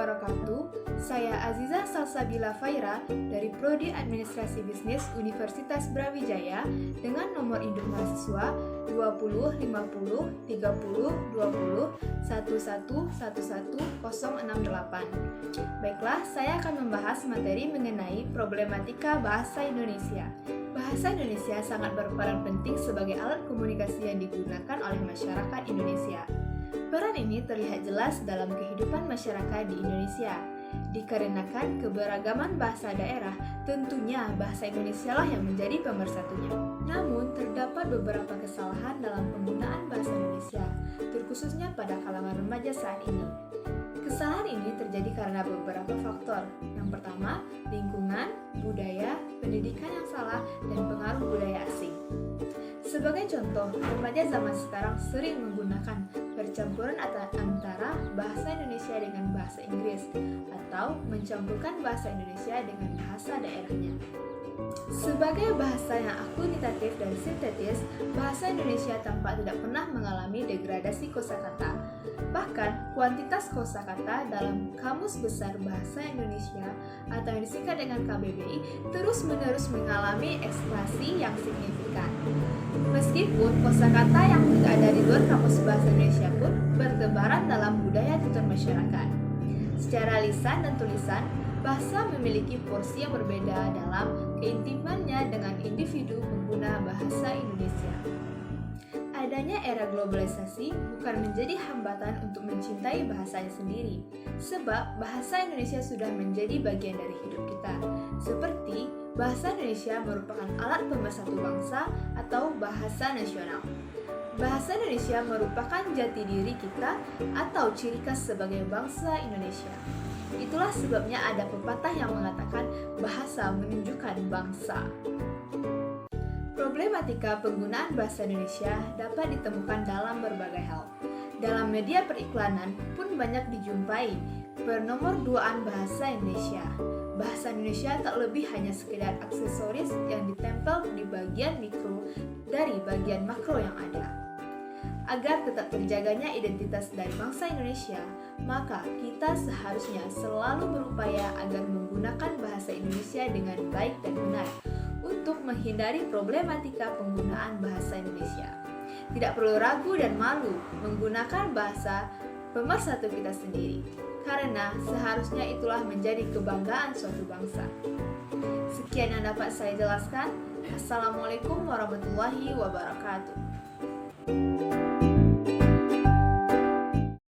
wabarakatuh. Saya Aziza Salsabila Faira dari Prodi Administrasi Bisnis Universitas Brawijaya dengan nomor induk mahasiswa 20 50 30 20 11 11 068. Baiklah, saya akan membahas materi mengenai problematika bahasa Indonesia. Bahasa Indonesia sangat berperan penting sebagai alat komunikasi yang digunakan oleh masyarakat Indonesia. Peran ini terlihat jelas dalam kehidupan masyarakat di Indonesia. Dikarenakan keberagaman bahasa daerah, tentunya bahasa Indonesia lah yang menjadi pemersatunya. Namun, terdapat beberapa kesalahan dalam penggunaan bahasa Indonesia, terkhususnya pada kalangan remaja saat ini. Kesalahan ini terjadi karena beberapa faktor. Yang pertama, lingkungan, budaya, pendidikan yang salah, dan pengaruh budaya asing. Sebagai contoh, remaja zaman sekarang sering menggunakan percampuran antara bahasa Indonesia dengan bahasa Inggris atau mencampurkan bahasa Indonesia dengan bahasa daerahnya. Sebagai bahasa yang akuntitatif dan sintetis, bahasa Indonesia tampak tidak pernah mengalami degradasi kosakata. Bahkan, kuantitas kosakata dalam Kamus Besar Bahasa Indonesia atau yang disingkat dengan KBBI terus-menerus mengalami ekspansi yang signifikan. Meskipun kosakata yang ada di luar Kamus Bahasa Indonesia pun bertebaran dalam budaya tutur masyarakat. Secara lisan dan tulisan, bahasa memiliki porsi yang berbeda dalam keintimannya dengan individu pengguna bahasa Indonesia. Adanya era globalisasi bukan menjadi hambatan untuk mencintai bahasanya sendiri, sebab bahasa Indonesia sudah menjadi bagian dari hidup kita. Seperti bahasa Indonesia merupakan alat pemersatu bangsa atau bahasa nasional. Bahasa Indonesia merupakan jati diri kita atau ciri khas sebagai bangsa Indonesia. Itulah sebabnya ada pepatah yang mengatakan bahasa menunjukkan bangsa. Problematika penggunaan bahasa Indonesia dapat ditemukan dalam berbagai hal. Dalam media periklanan pun banyak dijumpai penomorduaan bahasa Indonesia. Bahasa Indonesia tak lebih hanya sekedar aksesoris yang ditempel di bagian mikro dari bagian makro yang ada. Agar tetap terjaganya identitas dari bangsa Indonesia, maka kita seharusnya selalu berupaya agar menggunakan bahasa Indonesia dengan baik dan benar untuk menghindari problematika penggunaan bahasa Indonesia. Tidak perlu ragu dan malu menggunakan bahasa pemersatu kita sendiri, karena seharusnya itulah menjadi kebanggaan suatu bangsa. Sekian yang dapat saya jelaskan. Assalamualaikum warahmatullahi wabarakatuh.